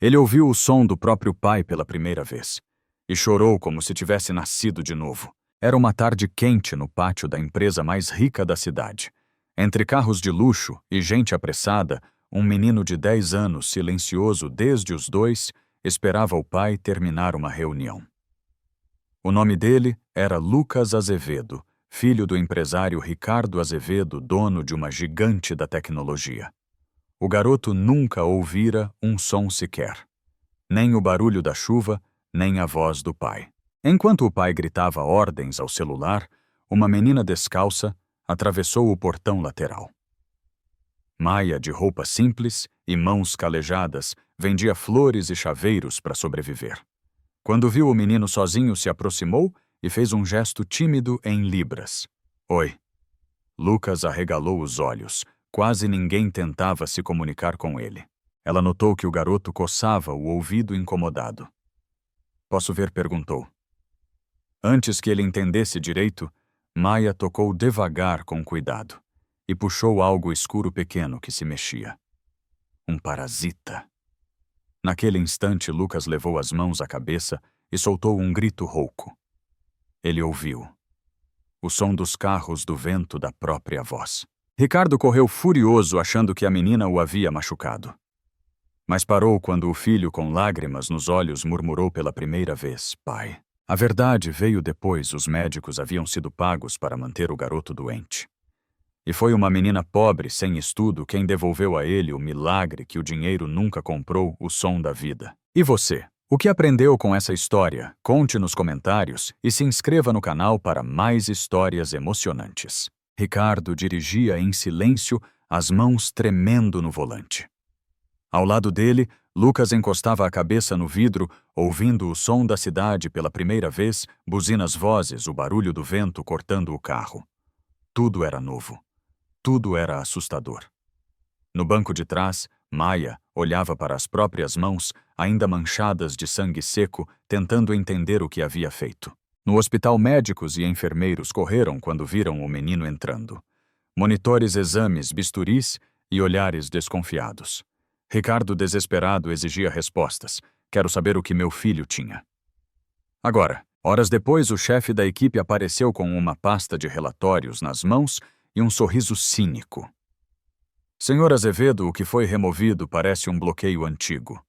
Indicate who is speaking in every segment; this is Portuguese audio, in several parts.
Speaker 1: Ele ouviu o som do próprio pai pela primeira vez e chorou como se tivesse nascido de novo. Era uma tarde quente no pátio da empresa mais rica da cidade. Entre carros de luxo e gente apressada, um menino de 10 anos, silencioso desde os 2, esperava o pai terminar uma reunião. O nome dele era Lucas Azevedo, filho do empresário Ricardo Azevedo, dono de uma gigante da tecnologia. O garoto nunca ouvira um som sequer, nem o barulho da chuva, nem a voz do pai. Enquanto o pai gritava ordens ao celular, uma menina descalça atravessou o portão lateral. Maia, de roupa simples e mãos calejadas, vendia flores e chaveiros para sobreviver. Quando viu o menino sozinho, se aproximou e fez um gesto tímido em libras. Oi. Lucas arregalou os olhos. Quase ninguém tentava se comunicar com ele. Ela notou que o garoto coçava o ouvido incomodado. Posso ver? Perguntou. Antes que ele entendesse direito, Maia tocou devagar com cuidado e puxou algo escuro pequeno que se mexia. Um parasita. Naquele instante, Lucas levou as mãos à cabeça e soltou um grito rouco. Ele ouviu o som dos carros do vento da própria voz. Ricardo correu furioso, achando que a menina o havia machucado. Mas parou quando o filho, com lágrimas nos olhos, murmurou pela primeira vez: pai. A verdade veio depois. Os médicos haviam sido pagos para manter o garoto doente. E foi uma menina pobre, sem estudo, quem devolveu a ele o milagre que o dinheiro nunca comprou, o som da vida. E você? O que aprendeu com essa história? Conte nos comentários e se inscreva no canal para mais histórias emocionantes. Ricardo dirigia em silêncio, as mãos tremendo no volante. Ao lado dele, Lucas encostava a cabeça no vidro, ouvindo o som da cidade pela primeira vez, buzinas, vozes, o barulho do vento cortando o carro. Tudo era novo. Tudo era assustador. No banco de trás, Maia olhava para as próprias mãos, ainda manchadas de sangue seco, tentando entender o que havia feito. No hospital, médicos e enfermeiros correram quando viram o menino entrando. Monitores, exames, bisturis e olhares desconfiados. Ricardo, desesperado, exigia respostas. Quero saber o que meu filho tinha. Agora, horas depois, o chefe da equipe apareceu com uma pasta de relatórios nas mãos e um sorriso cínico. Senhor Azevedo, o que foi removido parece um bloqueio antigo.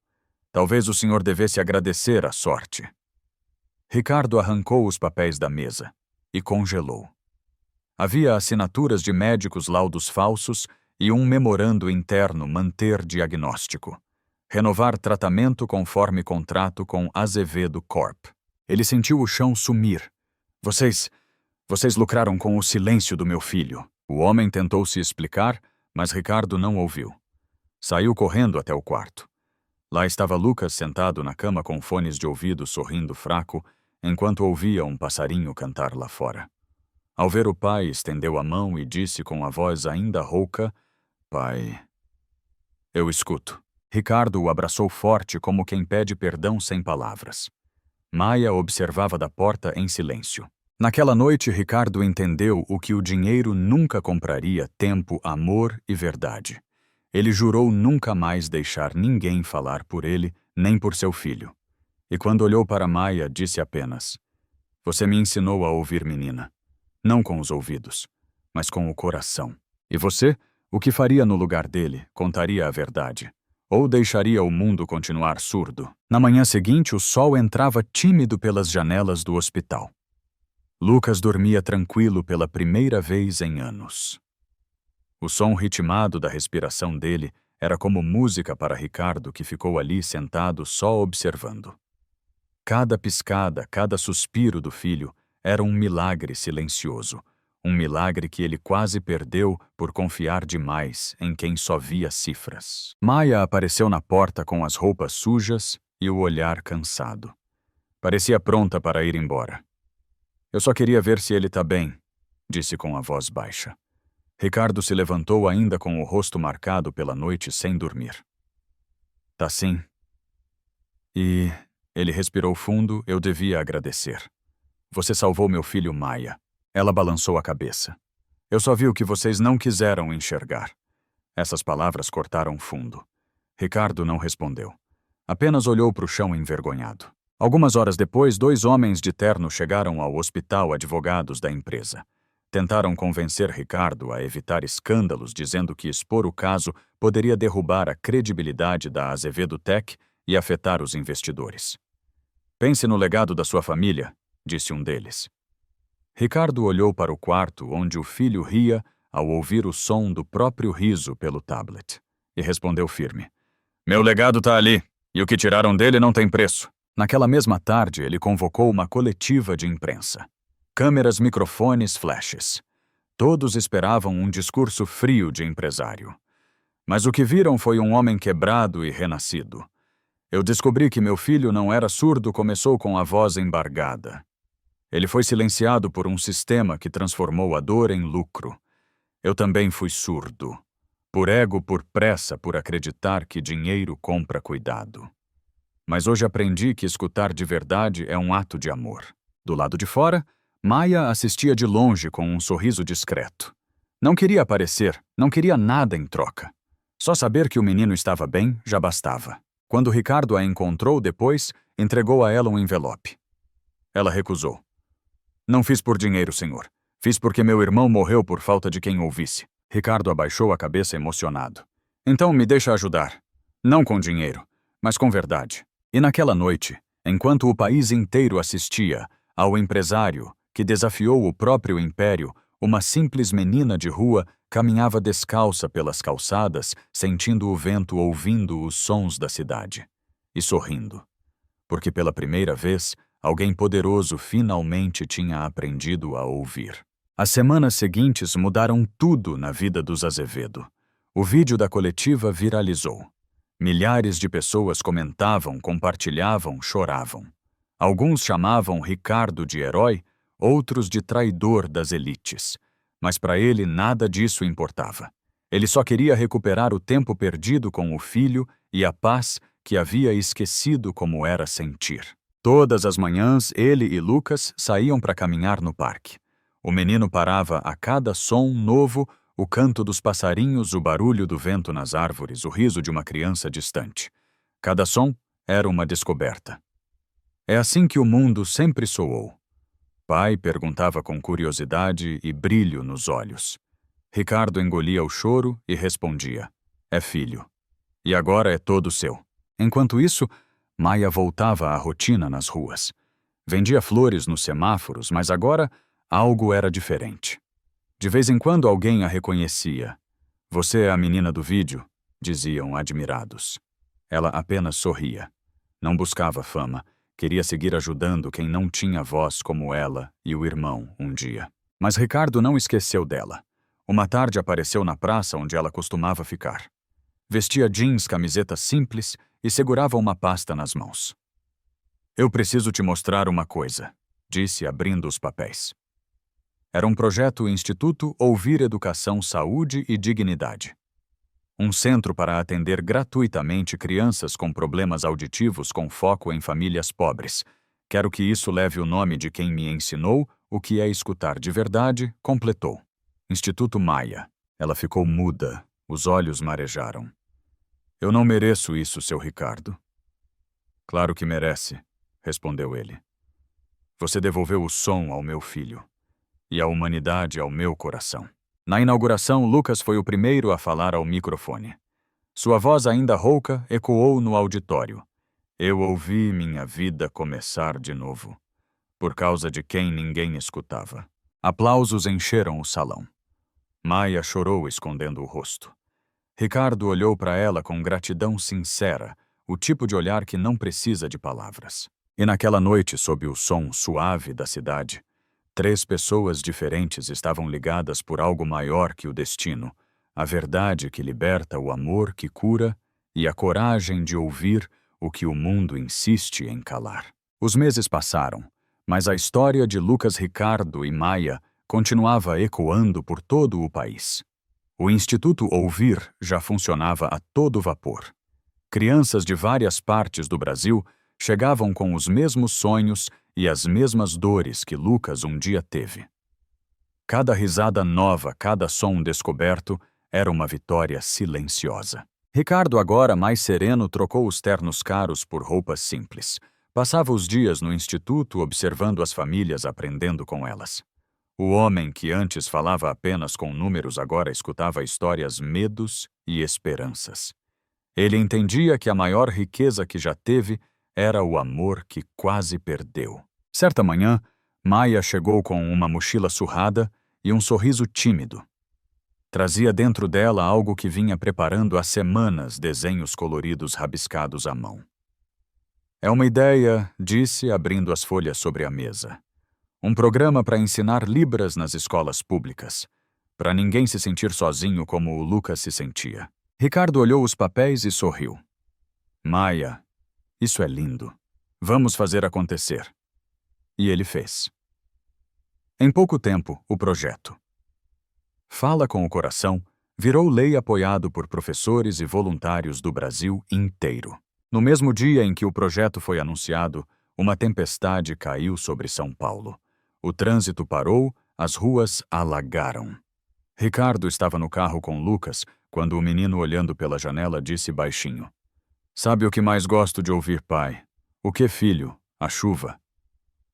Speaker 1: Talvez o senhor devesse agradecer a sorte. Ricardo arrancou os papéis da mesa e congelou. Havia assinaturas de médicos, laudos falsos e um memorando interno: manter diagnóstico. Renovar tratamento conforme contrato com Azevedo Corp. Ele sentiu o chão sumir. Vocês lucraram com o silêncio do meu filho. O homem tentou se explicar, mas Ricardo não ouviu. Saiu correndo até o quarto. Lá estava Lucas sentado na cama com fones de ouvido, sorrindo fraco, enquanto ouvia um passarinho cantar lá fora. Ao ver o pai, estendeu a mão e disse com a voz ainda rouca: pai. Eu escuto. Ricardo o abraçou forte, como quem pede perdão sem palavras. Maia observava da porta em silêncio. Naquela noite, Ricardo entendeu o que o dinheiro nunca compraria: tempo, amor e verdade. Ele jurou nunca mais deixar ninguém falar por ele, nem por seu filho. E quando olhou para Maia, disse apenas: você me ensinou a ouvir, menina. Não com os ouvidos, mas com o coração. E você? O que faria no lugar dele? Contaria a verdade? Ou deixaria o mundo continuar surdo? Na manhã seguinte, o sol entrava tímido pelas janelas do hospital. Lucas dormia tranquilo pela primeira vez em anos. O som ritmado da respiração dele era como música para Ricardo, que ficou ali sentado só observando. Cada piscada, cada suspiro do filho era um milagre silencioso, um milagre que ele quase perdeu por confiar demais em quem só via cifras. Maia apareceu na porta com as roupas sujas e o olhar cansado. Parecia pronta para ir embora. Eu só queria ver se ele tá bem, disse com a voz baixa. Ricardo se levantou ainda com o rosto marcado pela noite sem dormir. Tá sim. E ele respirou fundo. Eu devia agradecer. Você salvou meu filho, Maia. Ela balançou a cabeça. Eu só vi o que vocês não quiseram enxergar. Essas palavras cortaram fundo. Ricardo não respondeu. Apenas olhou para o chão envergonhado. Algumas horas depois, 2 homens de terno chegaram ao hospital advogados da empresa. Tentaram convencer Ricardo a evitar escândalos, dizendo que expor o caso poderia derrubar a credibilidade da Azevedo Tech e afetar os investidores. Pense no legado da sua família, disse um deles. Ricardo olhou para o quarto onde o filho ria ao ouvir o som do próprio riso pelo tablet e respondeu firme. Meu legado tá ali, e o que tiraram dele não tem preço. Naquela mesma tarde, ele convocou uma coletiva de imprensa. Câmeras, microfones, flashes. Todos esperavam um discurso frio de empresário. Mas o que viram foi um homem quebrado e renascido. Eu descobri que meu filho não era surdo, começou com a voz embargada. Ele foi silenciado por um sistema que transformou a dor em lucro. Eu também fui surdo. Por ego, por pressa, por acreditar que dinheiro compra cuidado. Mas hoje aprendi que escutar de verdade é um ato de amor. Do lado de fora, Maia assistia de longe com um sorriso discreto. Não queria aparecer, não queria nada em troca. Só saber que o menino estava bem já bastava. Quando Ricardo a encontrou depois, entregou a ela um envelope. Ela recusou. Não fiz por dinheiro, senhor. Fiz porque meu irmão morreu por falta de quem ouvisse. Ricardo abaixou a cabeça emocionado. Então me deixa ajudar. Não com dinheiro, mas com verdade. E naquela noite, enquanto o país inteiro assistia ao empresário que desafiou o próprio império, uma simples menina de rua caminhava descalça pelas calçadas, sentindo o vento, ouvindo os sons da cidade. E sorrindo. Porque pela primeira vez, alguém poderoso finalmente tinha aprendido a ouvir. As semanas seguintes mudaram tudo na vida dos Azevedo. O vídeo da coletiva viralizou. Milhares de pessoas comentavam, compartilhavam, choravam. Alguns chamavam Ricardo de herói, outros de traidor das elites. Mas para ele nada disso importava. Ele só queria recuperar o tempo perdido com o filho e a paz que havia esquecido como era sentir. Todas as manhãs, ele e Lucas saíam para caminhar no parque. O menino parava a cada som novo, o canto dos passarinhos, o barulho do vento nas árvores, o riso de uma criança distante. Cada som era uma descoberta. É assim que o mundo sempre soou. Pai perguntava com curiosidade e brilho nos olhos. Ricardo engolia o choro e respondia, é filho. E agora é todo seu. Enquanto isso, Maia voltava à rotina nas ruas. Vendia flores nos semáforos, mas agora algo era diferente. De vez em quando alguém a reconhecia. Você é a menina do vídeo, diziam admirados. Ela apenas sorria. Não buscava fama, queria seguir ajudando quem não tinha voz como ela e o irmão um dia. Mas Ricardo não esqueceu dela. Uma tarde apareceu na praça onde ela costumava ficar. Vestia jeans, camiseta simples e segurava uma pasta nas mãos. Eu preciso te mostrar uma coisa, disse abrindo os papéis. Era um projeto Instituto Ouvir Educação, Saúde e Dignidade. Um centro para atender gratuitamente crianças com problemas auditivos com foco em famílias pobres. Quero que isso leve o nome de quem me ensinou o que é escutar de verdade, completou. Instituto Maia. Ela ficou muda, os olhos marejaram. Eu não mereço isso, seu Ricardo. Claro que merece, respondeu ele. Você devolveu o som ao meu filho. E a humanidade ao meu coração. Na inauguração, Lucas foi o primeiro a falar ao microfone. Sua voz ainda rouca ecoou no auditório. Eu ouvi minha vida começar de novo, por causa de quem ninguém escutava. Aplausos encheram o salão. Maia chorou escondendo o rosto. Ricardo olhou para ela com gratidão sincera, o tipo de olhar que não precisa de palavras. E naquela noite, sob o som suave da cidade, 3 pessoas diferentes estavam ligadas por algo maior que o destino, a verdade que liberta, o amor que cura e a coragem de ouvir o que o mundo insiste em calar. Os meses passaram, mas a história de Lucas, Ricardo e Maia continuava ecoando por todo o país. O Instituto Ouvir já funcionava a todo vapor. Crianças de várias partes do Brasil chegavam com os mesmos sonhos e as mesmas dores que Lucas um dia teve. Cada risada nova, cada som descoberto era uma vitória silenciosa. Ricardo, agora mais sereno, trocou os ternos caros por roupas simples. Passava os dias no instituto observando as famílias, aprendendo com elas. O homem que antes falava apenas com números agora escutava histórias, medos e esperanças. Ele entendia que a maior riqueza que já teve era o amor que quase perdeu. Certa manhã, Maia chegou com uma mochila surrada e um sorriso tímido. Trazia dentro dela algo que vinha preparando há semanas, desenhos coloridos rabiscados à mão. É uma ideia, disse, abrindo as folhas sobre a mesa. Um programa para ensinar Libras nas escolas públicas, para ninguém se sentir sozinho como o Lucas se sentia. Ricardo olhou os papéis e sorriu. Maia, isso é lindo. Vamos fazer acontecer. E ele fez. Em pouco tempo, o projeto Fala com o Coração virou lei, apoiado por professores e voluntários do Brasil inteiro. No mesmo dia em que o projeto foi anunciado, uma tempestade caiu sobre São Paulo. O trânsito parou, as ruas alagaram. Ricardo estava no carro com Lucas quando o menino, olhando pela janela, disse baixinho: "Sabe o que mais gosto de ouvir, pai? O que, filho? A chuva.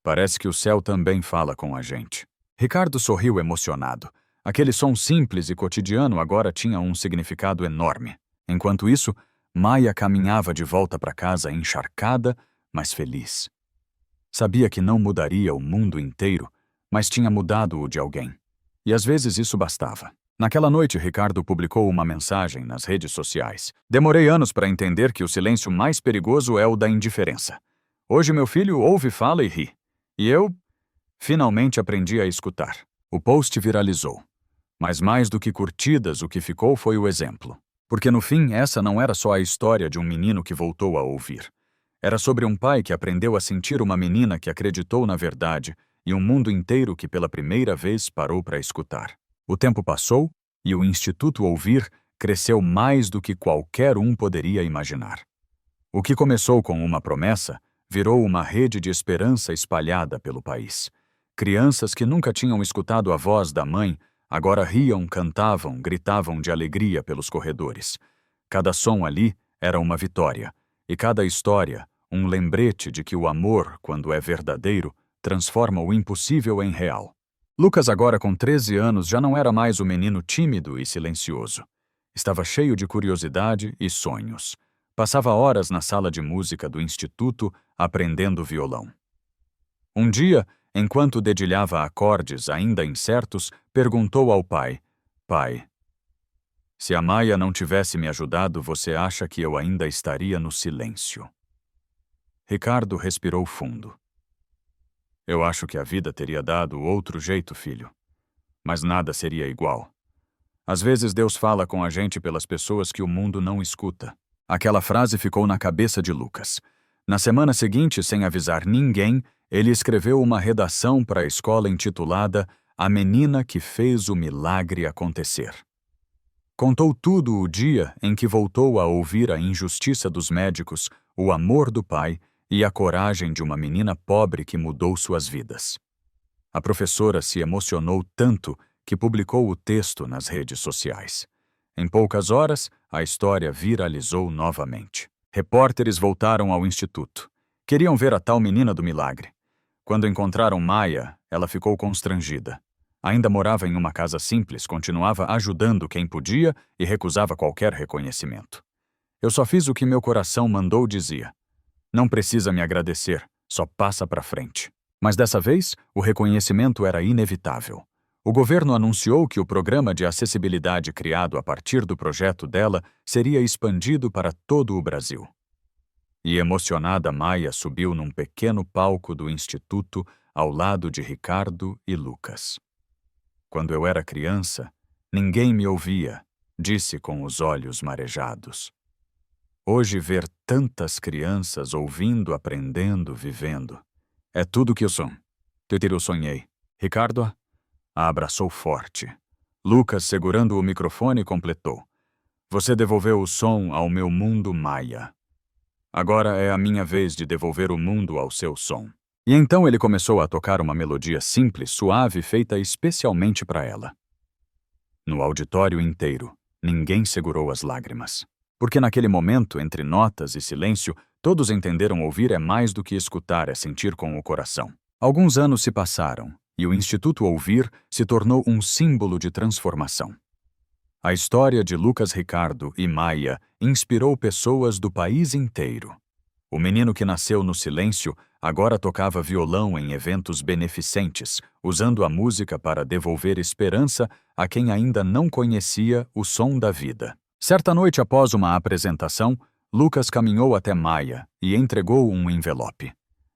Speaker 1: Parece que o céu também fala com a gente." Ricardo sorriu emocionado. Aquele som simples e cotidiano agora tinha um significado enorme. Enquanto isso, Maia caminhava de volta para casa encharcada, mas feliz. Sabia que não mudaria o mundo inteiro, mas tinha mudado o de alguém. E às vezes isso bastava. Naquela noite, Ricardo publicou uma mensagem nas redes sociais. "Demorei anos para entender que o silêncio mais perigoso é o da indiferença. Hoje meu filho ouve, fala e ri. E eu, finalmente, aprendi a escutar." O post viralizou. Mas mais do que curtidas, o que ficou foi o exemplo. Porque no fim, essa não era só a história de um menino que voltou a ouvir. Era sobre um pai que aprendeu a sentir, uma menina que acreditou na verdade e um mundo inteiro que pela primeira vez parou para escutar. O tempo passou e o Instituto Ouvir cresceu mais do que qualquer um poderia imaginar. O que começou com uma promessa virou uma rede de esperança espalhada pelo país. Crianças que nunca tinham escutado a voz da mãe agora riam, cantavam, gritavam de alegria pelos corredores. Cada som ali era uma vitória, e cada história um lembrete de que o amor, quando é verdadeiro, transforma o impossível em real. Lucas, agora com 13 anos, já não era mais o menino tímido e silencioso. Estava cheio de curiosidade e sonhos. Passava horas na sala de música do instituto aprendendo violão. Um dia, enquanto dedilhava acordes ainda incertos, perguntou ao pai: "Pai, se a Maia não tivesse me ajudado, você acha que eu ainda estaria no silêncio?" Ricardo respirou fundo. "Eu acho que a vida teria dado outro jeito, filho. Mas nada seria igual. Às vezes Deus fala com a gente pelas pessoas que o mundo não escuta." Aquela frase ficou na cabeça de Lucas. Na semana seguinte, sem avisar ninguém, ele escreveu uma redação para a escola intitulada "A Menina que Fez o Milagre Acontecer." Contou tudo o dia em que voltou a ouvir a injustiça dos médicos, o amor do pai e a coragem de uma menina pobre que mudou suas vidas. A professora se emocionou tanto que publicou o texto nas redes sociais. Em poucas horas, a história viralizou novamente. Repórteres voltaram ao instituto. Queriam ver a tal menina do milagre. Quando encontraram Maia, ela ficou constrangida. Ainda morava em uma casa simples, continuava ajudando quem podia e recusava qualquer reconhecimento. "Eu só fiz o que meu coração mandou", dizia. "Não precisa me agradecer, só passa para frente." Mas dessa vez, o reconhecimento era inevitável. O governo anunciou que o programa de acessibilidade criado a partir do projeto dela seria expandido para todo o Brasil. E emocionada, Maia subiu num pequeno palco do instituto ao lado de Ricardo e Lucas. "Quando eu era criança, ninguém me ouvia", disse com os olhos marejados. "Hoje ver tantas crianças ouvindo, aprendendo, vivendo. É tudo que eu sou. Eu sonhei." Ricardo a abraçou forte. Lucas, segurando o microfone, completou: "Você devolveu o som ao meu mundo, Maia. Agora é a minha vez de devolver o mundo ao seu som." E então ele começou a tocar uma melodia simples, suave, feita especialmente para ela. No auditório inteiro, ninguém segurou as lágrimas. Porque naquele momento, entre notas e silêncio, todos entenderam ouvir é mais do que escutar, é sentir com o coração. Alguns anos se passaram, e o Instituto Ouvir se tornou um símbolo de transformação. A história de Lucas Ricardo e Maia inspirou pessoas do país inteiro. O menino que nasceu no silêncio agora tocava violão em eventos beneficentes, usando a música para devolver esperança a quem ainda não conhecia o som da vida. Certa noite após uma apresentação, Lucas caminhou até Maia e entregou um envelope.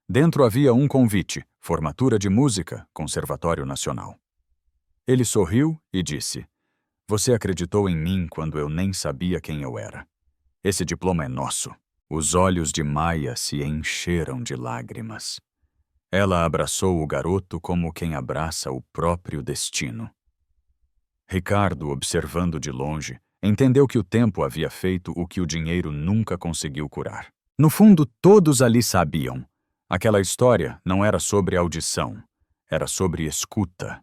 Speaker 1: Dentro havia um convite, formatura de música, Conservatório Nacional. Ele sorriu e disse: "Você acreditou em mim quando eu nem sabia quem eu era. Esse diploma é nosso." Os olhos de Maia se encheram de lágrimas. Ela abraçou o garoto como quem abraça o próprio destino. Ricardo, observando de longe, entendeu que o tempo havia feito o que o dinheiro nunca conseguiu curar. No fundo, todos ali sabiam. Aquela história não era sobre audição, era sobre escuta.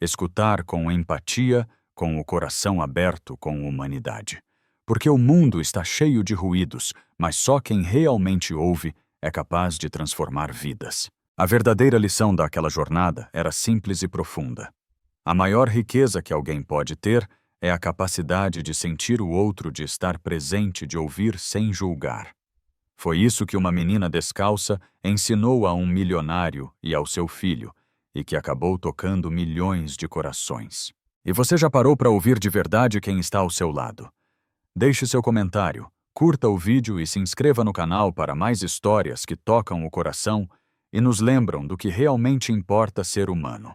Speaker 1: Escutar com empatia, com o coração aberto com humanidade. Porque o mundo está cheio de ruídos, mas só quem realmente ouve é capaz de transformar vidas. A verdadeira lição daquela jornada era simples e profunda. A maior riqueza que alguém pode ter é a capacidade de sentir o outro, de estar presente, de ouvir sem julgar. Foi isso que uma menina descalça ensinou a um milionário e ao seu filho, e que acabou tocando milhões de corações. E você já parou para ouvir de verdade quem está ao seu lado? Deixe seu comentário, curta o vídeo e se inscreva no canal para mais histórias que tocam o coração e nos lembram do que realmente importa ser humano.